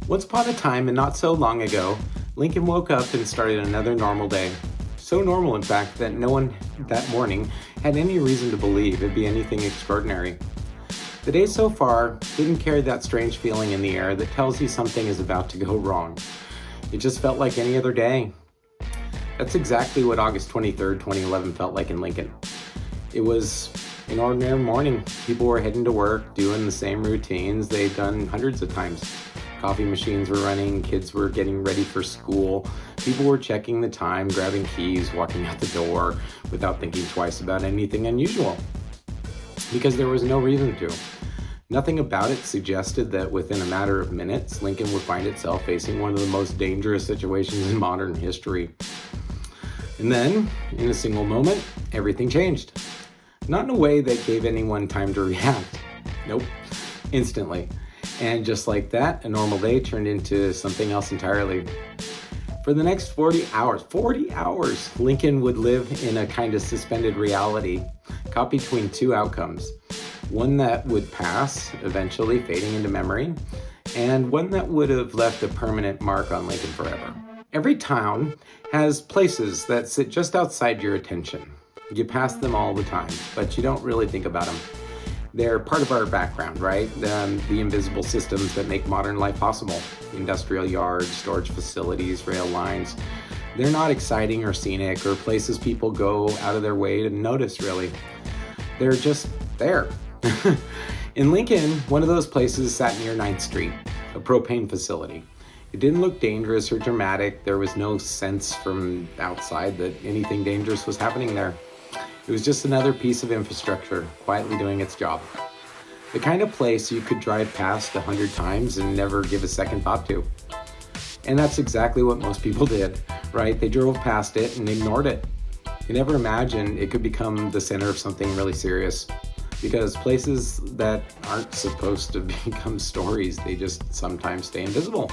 Once upon a time, and not so long ago, Lincoln woke up and started another normal day. So normal, in fact, that no one that morning had any reason to believe it'd be anything extraordinary. The day so far didn't carry that strange feeling in the air that tells you something is about to go wrong. It just felt like any other day. That's exactly what August 23rd, 2011 felt like in Lincoln. It was an ordinary morning. People were heading to work, doing the same routines they'd done hundreds of times. Coffee machines were running, kids were getting ready for school, people were checking the time, grabbing keys, walking out the door without thinking twice about anything unusual. Because there was no reason to. Nothing about it suggested that within a matter of minutes, Lincoln would find itself facing one of the most dangerous situations in modern history. And then, in a single moment, everything changed. Not in a way that gave anyone time to react. Nope, instantly. And just like that, a normal day turned into something else entirely. For the next 40 hours, Lincoln would live in a kind of suspended reality, caught between two outcomes. One that would pass, eventually fading into memory, and one that would have left a permanent mark on Lincoln forever. Every town has places that sit just outside your attention. You pass them all the time, but you don't really think about them. They're part of our background, right? The invisible systems that make modern life possible. Industrial yards, storage facilities, rail lines. They're not exciting or scenic or places people go out of their way to notice, really. They're just there. In Lincoln, one of those places sat near 9th Street, a propane facility. It didn't look dangerous or dramatic. There was no sense from outside that anything dangerous was happening there. It was just another piece of infrastructure, quietly doing its job. The kind of place you could drive past 100 times and never give a second thought to. And that's exactly what most people did, right? They drove past it and ignored it. You never imagined it could become the center of something really serious. Because places that aren't supposed to become stories, they just sometimes stay invisible.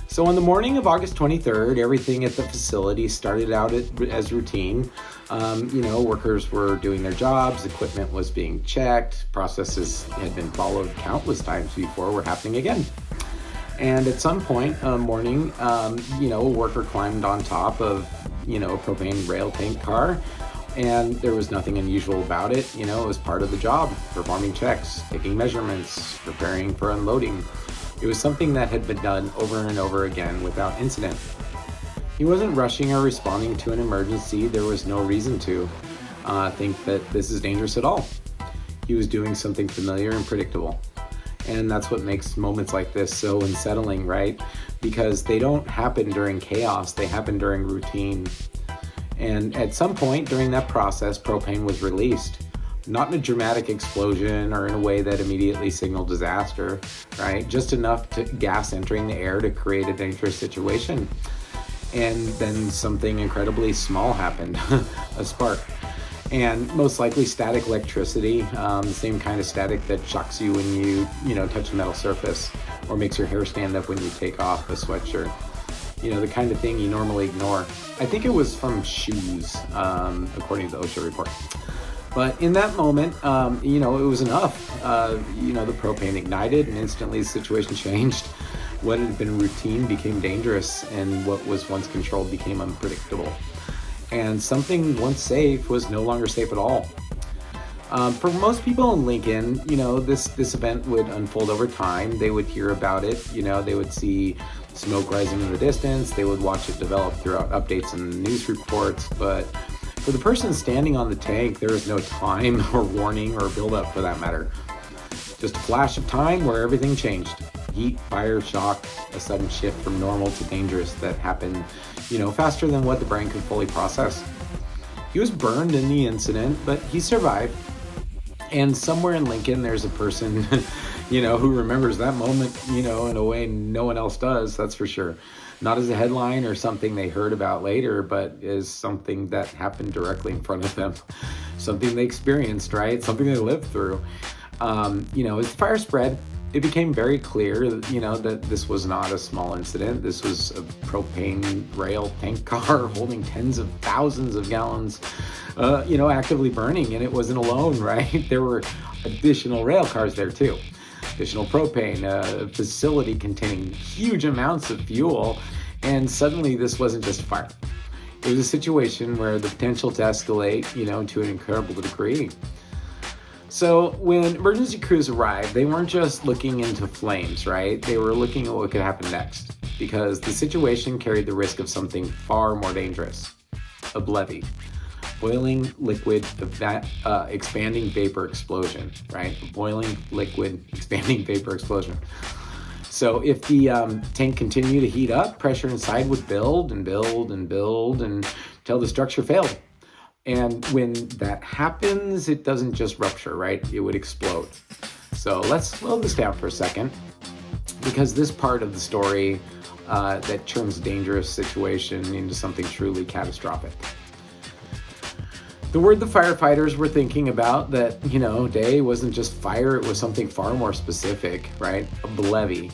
So on the morning of August 23rd, everything at the facility started out as routine. Workers were doing their jobs, equipment was being checked, processes had been followed countless times before were happening again. And at some point, morning, a worker climbed on top of, a propane rail tank car, and there was nothing unusual about it. It was part of the job, performing checks, taking measurements, preparing for unloading. It was something that had been done over and over again without incident. He wasn't rushing or responding to an emergency. There was no reason to think that this is dangerous at all. He was doing something familiar and predictable. And that's what makes moments like this so unsettling, right? Because they don't happen during chaos, they happen during routine. And at some point during that process, propane was released. Not in a dramatic explosion or in a way that immediately signaled disaster, right? Just enough to gas entering the air to create a dangerous situation. And then something incredibly small happened, a spark. And most likely static electricity, the same kind of static that shocks you when you touch a metal surface or makes your hair stand up when you take off a sweatshirt. The kind of thing you normally ignore. I think it was from shoes, according to the OSHA report. But in that moment, it was enough. The propane ignited and instantly the situation changed. What had been routine became dangerous, and what was once controlled became unpredictable. And something once safe was no longer safe at all. For most people in Lincoln, this event would unfold over time. They would hear about it. They would see smoke rising in the distance. They would watch it develop throughout updates and news reports. But for the person standing on the tank, there is no time or warning or buildup for that matter. Just a flash of time where everything changed. Heat, fire, shock, a sudden shift from normal to dangerous that happened, faster than what the brain could fully process. He was burned in the incident, but he survived. And somewhere in Lincoln, there's a person, who remembers that moment, in a way no one else does, that's for sure. Not as a headline or something they heard about later, but as something that happened directly in front of them. Something they experienced, right? Something they lived through. As the fire spread, it became very clear, that this was not a small incident. This was a propane rail tank car holding tens of thousands of gallons, actively burning, and it wasn't alone, right? There were additional rail cars there too. additional propane, a facility containing huge amounts of fuel, and suddenly this wasn't just fire. It was a situation where the potential to escalate, to an incredible degree. So when emergency crews arrived, they weren't just looking into flames, right? They were looking at what could happen next, because the situation carried the risk of something far more dangerous: a BLEVE, boiling liquid expanding vapor explosion, right? Boiling liquid expanding vapor explosion. So if the tank continued to heat up, pressure inside would build and build and build until the structure failed. And when that happens, it doesn't just rupture, right? It would explode. So let's slow this down for a second, because this part of the story that turns a dangerous situation into something truly catastrophic. The word the firefighters were thinking about that, day wasn't just fire, it was something far more specific, right? A BLEVE.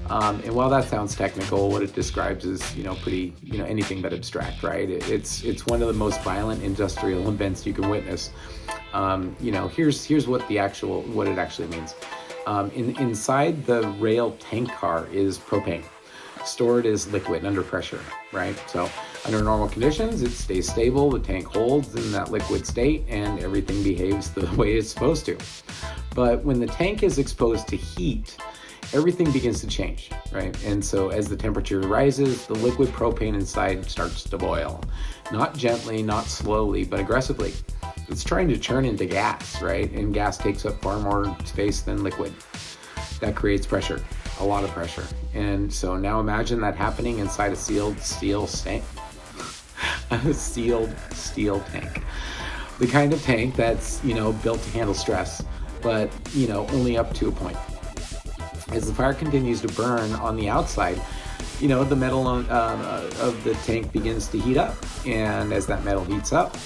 And while that sounds technical, what it describes is, pretty, anything but abstract, right? It's one of the most violent industrial events you can witness. Here's what it actually means. Inside the rail tank car is propane, stored as liquid under pressure, right? So under normal conditions, it stays stable, the tank holds in that liquid state, and everything behaves the way it's supposed to. But when the tank is exposed to heat, everything begins to change, right? And so as the temperature rises, the liquid propane inside starts to boil. Not gently, not slowly, but aggressively. It's trying to turn into gas, right? And gas takes up far more space than liquid. That creates pressure, a lot of pressure. And so now imagine that happening inside a sealed steel tank. A sealed steel tank. The kind of tank that's, built to handle stress, but, only up to a point. As the fire continues to burn on the outside, the metal of the tank begins to heat up. And as that metal heats up,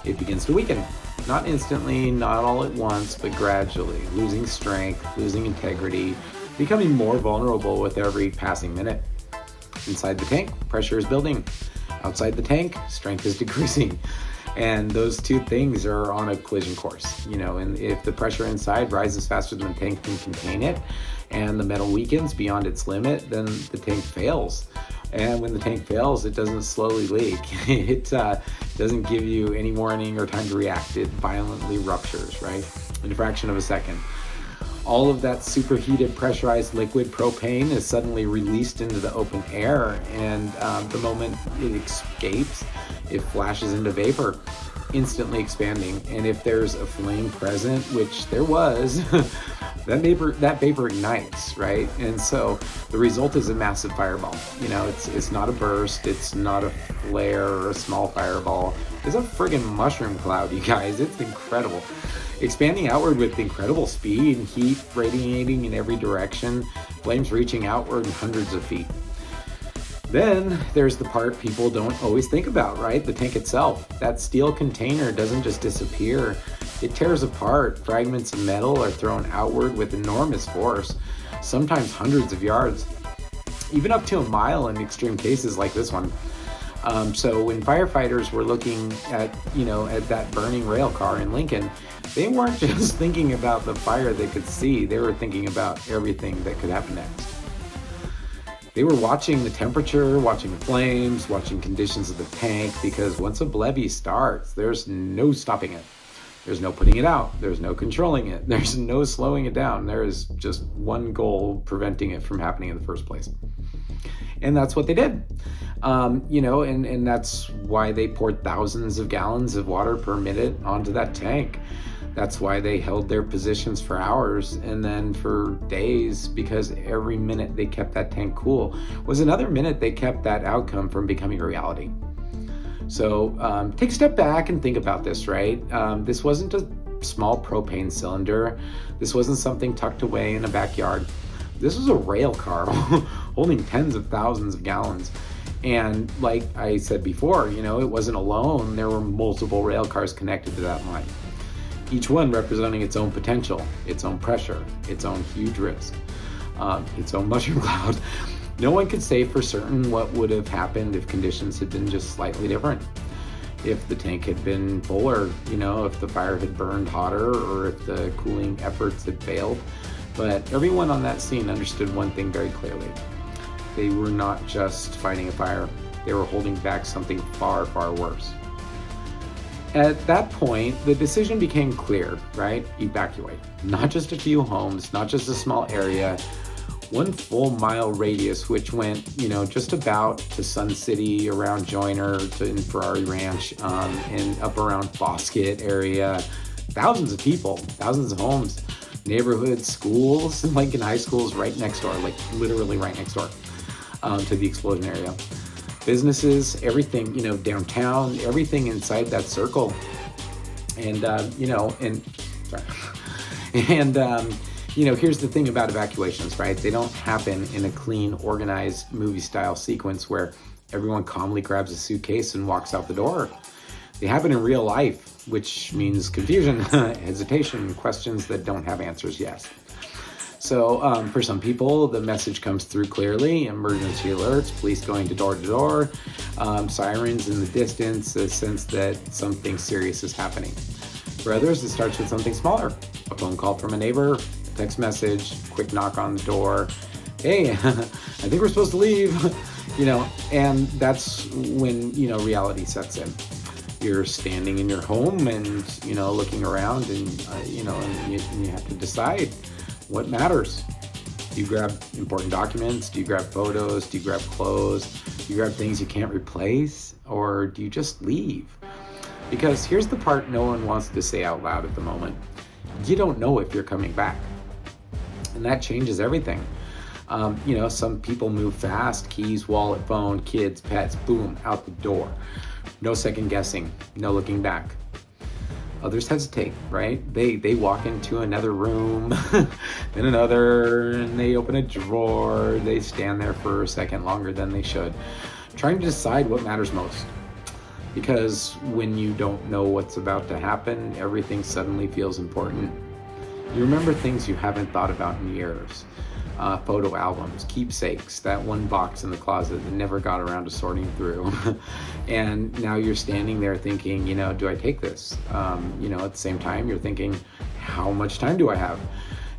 it begins to weaken. Not instantly, not all at once, but gradually, losing strength, losing integrity, becoming more vulnerable with every passing minute. Inside the tank, pressure is building. Outside the tank, strength is decreasing. And those two things are on a collision course, and if the pressure inside rises faster than the tank can contain it, and the metal weakens beyond its limit, then the tank fails. And when the tank fails, it doesn't slowly leak. It doesn't give you any warning or time to react. It violently ruptures, right? In a fraction of a second. All of that superheated, pressurized liquid propane is suddenly released into the open air, and the moment it escapes, it flashes into vapor, instantly expanding. And if there's a flame present, which there was, that vapor ignites, right? And so the result is a massive fireball. It's not a burst, it's not a flare or a small fireball. It's a friggin' mushroom cloud, you guys. It's incredible. Expanding outward with incredible speed, heat radiating in every direction, flames reaching outward hundreds of feet. Then there's the part people don't always think about, right? The tank itself. That steel container doesn't just disappear. It tears apart. Fragments of metal are thrown outward with enormous force, sometimes hundreds of yards, even up to a mile in extreme cases like this one. So when firefighters were looking at that burning rail car in Lincoln, they weren't just thinking about the fire they could see. They were thinking about everything that could happen next. They were watching the temperature, watching the flames, watching conditions of the tank, because once a BLEVE starts, there's no stopping it. There's no putting it out. There's no controlling it. There's no slowing it down. There is just one goal: preventing it from happening in the first place. And that's what they did. And that's why they poured thousands of gallons of water per minute onto that tank. That's why they held their positions for hours and then for days, because every minute they kept that tank cool was another minute they kept that outcome from becoming a reality. So take a step back and think about this, right? This wasn't a small propane cylinder. This wasn't something tucked away in a backyard. This was a rail car holding tens of thousands of gallons. And like I said before, it wasn't alone. There were multiple rail cars connected to that line, each one representing its own potential, its own pressure, its own huge risk, its own mushroom cloud. No one could say for certain what would have happened if conditions had been just slightly different. If the tank had been fuller, if the fire had burned hotter, or if the cooling efforts had failed. But everyone on that scene understood one thing very clearly. They were not just fighting a fire, they were holding back something far, far worse. At that point, the decision became clear, right? Evacuate. Not just a few homes, not just a small area, 1 full mile radius, which went, just about to Sun City, around Joyner, to Ferrari Ranch, and up around Bosquet area. Thousands of people, thousands of homes, neighborhoods, schools, Lincoln High School is right next door, like literally right next door to the explosion area. Businesses, everything, downtown, everything inside that circle. And, here's the thing about evacuations, right? They don't happen in a clean, organized movie-style sequence where everyone calmly grabs a suitcase and walks out the door. They happen in real life, which means confusion, hesitation, questions that don't have answers yet. So for some people, the message comes through clearly: emergency alerts, police going to door, sirens in the distance, a sense that something serious is happening. For others, it starts with something smaller: a phone call from a neighbor, text message, quick knock on the door. Hey, I think we're supposed to leave, and that's when, reality sets in. You're standing in your home and, looking around and, and you have to decide what matters. Do you grab important documents? Do you grab photos? Do you grab clothes? Do you grab things you can't replace? Or do you just leave? Because here's the part no one wants to say out loud at the moment. You don't know if you're coming back. And that changes everything. Some people move fast: keys, wallet, phone, kids, pets, boom, out the door. No second guessing, no looking back. Others hesitate, right? They walk into another room, then another, and they open a drawer. They stand there for a second longer than they should, trying to decide what matters most. Because when you don't know what's about to happen, everything suddenly feels important. You remember things you haven't thought about in years. Photo albums, keepsakes, that one box in the closet that never got around to sorting through. And now you're standing there thinking, do I take this? At the same time, you're thinking, how much time do I have?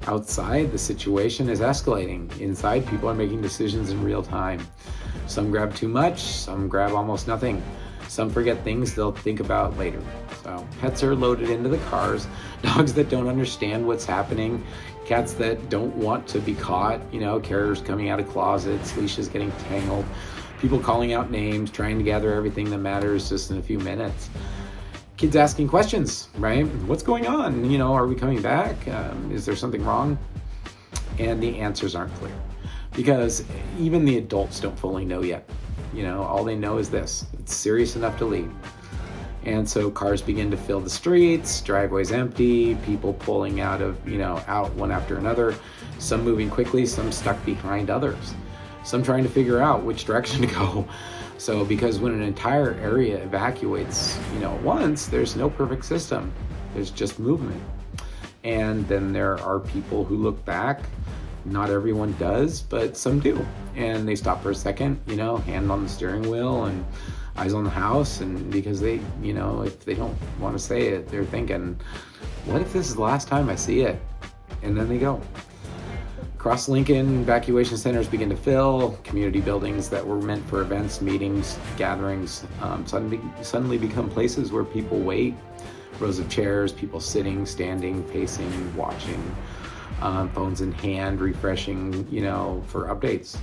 Outside, the situation is escalating. Inside, people are making decisions in real time. Some grab too much, some grab almost nothing. Some forget things they'll think about later. So pets are loaded into the cars, dogs that don't understand what's happening, cats that don't want to be caught, carriers coming out of closets, leashes getting tangled, people calling out names, trying to gather everything that matters just in a few minutes. Kids asking questions, right? What's going on? Are we coming back? Is there something wrong? And the answers aren't clear because even the adults don't fully know yet. All they know is this: it's serious enough to leave. And so cars begin to fill the streets, driveways empty, people pulling out one after another, some moving quickly, some stuck behind others, some trying to figure out which direction to go. So because when an entire area evacuates, at once, there's no perfect system. There's just movement. And then there are people who look back. Not everyone does, but some do. And they stop for a second, hand on the steering wheel and eyes on the house. And because they, if they don't want to say it, they're thinking, what if this is the last time I see it? And then they go. Across Lincoln, evacuation centers begin to fill. Community buildings that were meant for events, meetings, gatherings, suddenly become places where people wait. Rows of chairs, people sitting, standing, pacing, watching. Phones in hand, refreshing, for updates,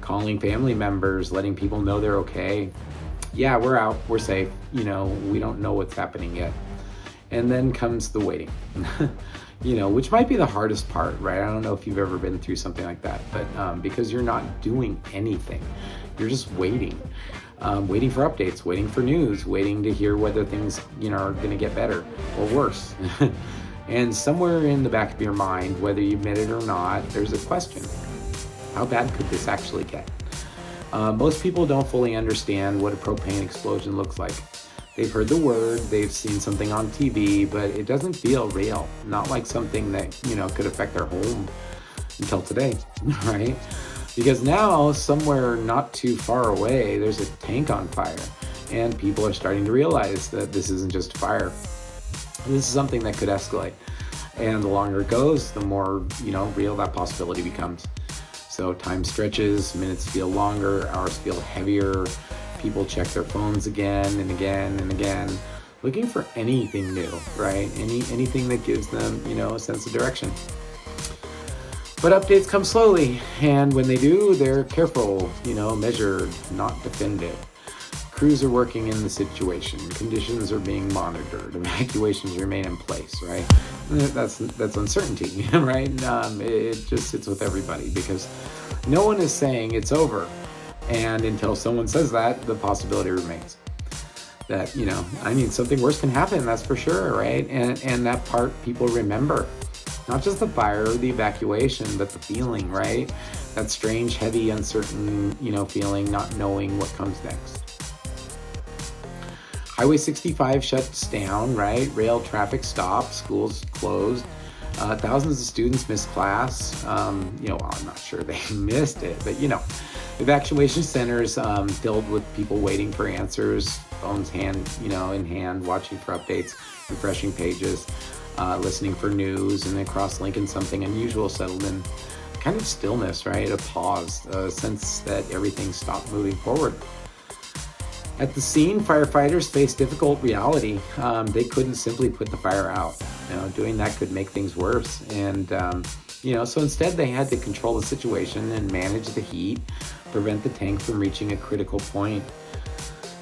calling family members, letting people know they're okay. Yeah, we're out, we're safe, we don't know what's happening yet. And then comes the waiting, which might be the hardest part, right? I don't know if you've ever been through something like that, but because you're not doing anything, you're just waiting. Waiting for updates, waiting for news, waiting to hear whether things, are going to get better or worse. And somewhere in the back of your mind, whether you admit it or not, there's a question. How bad could this actually get? Most people don't fully understand what a propane explosion looks like. They've heard the word, they've seen something on TV, but it doesn't feel real. Not like something that, could affect their home until today, right? Because now, somewhere not too far away, there's a tank on fire. And people are starting to realize that this isn't just fire. This is something that could escalate. And the longer it goes, the more, real that possibility becomes. So time stretches, minutes feel longer, hours feel heavier. People check their phones again and again and again, looking for anything new, right? Anything that gives them, a sense of direction. But updates come slowly, and when they do, they're careful, measured, not definitive. Crews are working in the situation. Conditions are being monitored. Evacuations remain in place, right? That's uncertainty, right? It just sits with everybody because no one is saying it's over. And until someone says that, the possibility remains that, something worse can happen, that's for sure, right? And that part people remember. Not just the fire or the evacuation, but the feeling, right? That strange, heavy, uncertain, feeling, not knowing what comes next. Highway 65 shuts down, right? Rail traffic stopped, schools closed. Thousands of students missed class. I'm not sure they missed it, but evacuation centers filled with people waiting for answers, phones in hand, watching for updates, refreshing pages, listening for news, and across Lincoln something unusual settled in. Kind of stillness, right? A pause, a sense that everything stopped moving forward. At the scene, firefighters faced difficult reality. They couldn't simply put the fire out. Doing that could make things worse. And, so instead they had to control the situation and manage the heat, prevent the tank from reaching a critical point.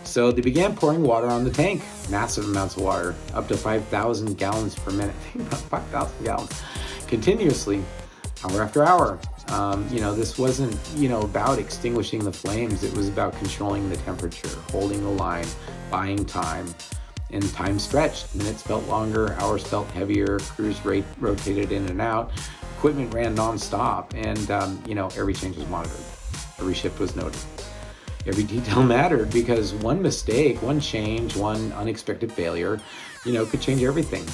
So they began pouring water on the tank, massive amounts of water, up to 5,000 gallons per minute. Think about 5,000 gallons, continuously, hour after hour. This wasn't, about extinguishing the flames. It was about controlling the temperature, holding the line, buying time. And time stretched. Minutes felt longer, hours felt heavier, crews rotated in and out, equipment ran nonstop, and, every change was monitored. Every shift was noted. Every detail mattered because one mistake, one change, one unexpected failure, could change everything.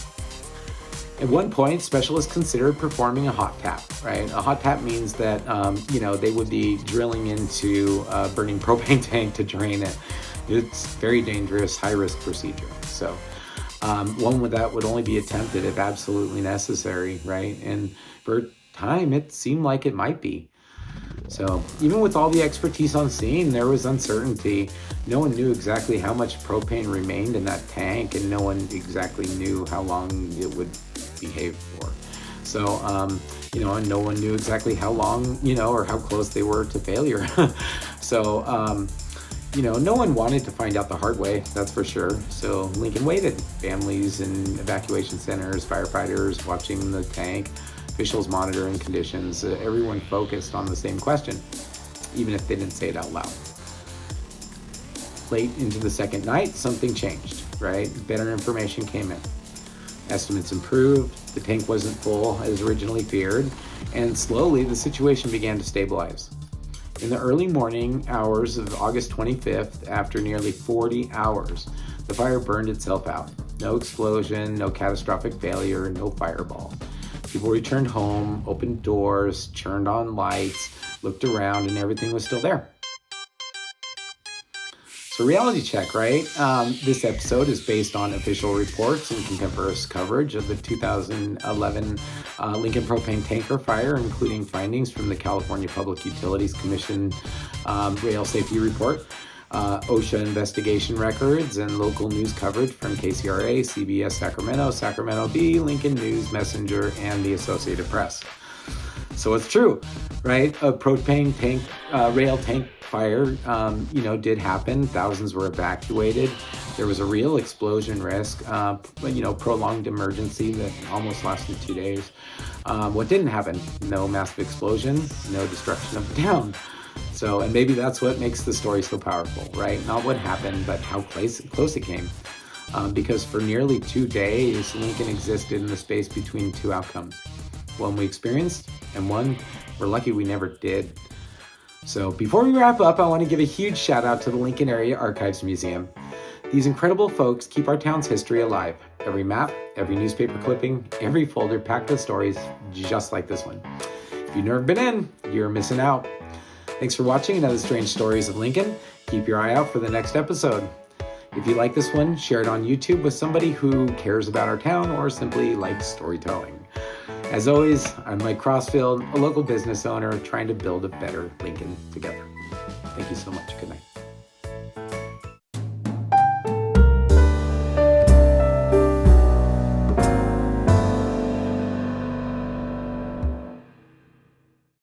At one point, specialists considered performing a hot tap, right? A hot tap means that, they would be drilling into a burning propane tank to drain it. It's very dangerous, high-risk procedure. So one that would only be attempted if absolutely necessary, right? And for a time, it seemed like it might be. So even with all the expertise on scene, there was uncertainty. No one knew exactly how much propane remained in that tank, and no one exactly knew how long it would behave for. So, and no one knew exactly how long, or how close they were to failure. So, no one wanted to find out the hard way, that's for sure. So Lincoln waited. Families in evacuation centers, firefighters watching the tank, officials monitoring conditions, everyone focused on the same question, even if they didn't say it out loud. Late into the second night, something changed, right? Better information came in. Estimates improved, the tank wasn't full as originally feared, and slowly the situation began to stabilize. In the early morning hours of August 25th, after nearly 40 hours, the fire burned itself out. No explosion, no catastrophic failure, no fireball. People returned home, opened doors, turned on lights, looked around, and everything was still there. So reality check, right? This episode is based on official reports and contemporaneous coverage of the 2011 Lincoln propane tanker fire, including findings from the California Public Utilities Commission Rail Safety Report, OSHA investigation records, and local news coverage from KCRA, CBS Sacramento, Sacramento Bee, Lincoln News Messenger, and the Associated Press. So it's true, right? A propane tank, rail tank fire, did happen. Thousands were evacuated. There was a real explosion risk, prolonged emergency that almost lasted 2 days. What didn't happen? No massive explosion, no destruction of the town. So, and maybe that's what makes the story so powerful, right? Not what happened, but how close it came. Because for nearly 2 days, Lincoln existed in the space between two outcomes. One we experienced, and one we're lucky we never did. So before we wrap up, I want to give a huge shout out to the Lincoln Area Archives Museum. These incredible folks keep our town's history alive. Every map, every newspaper clipping, every folder packed with stories just like this one. If you've never been in, you're missing out. Thanks for watching another Strange Stories of Lincoln. Keep your eye out for the next episode. If you like this one, share it on YouTube with somebody who cares about our town or simply likes storytelling. As always, I'm Mike Crossfield, a local business owner trying to build a better Lincoln together. Thank you so much. Good night.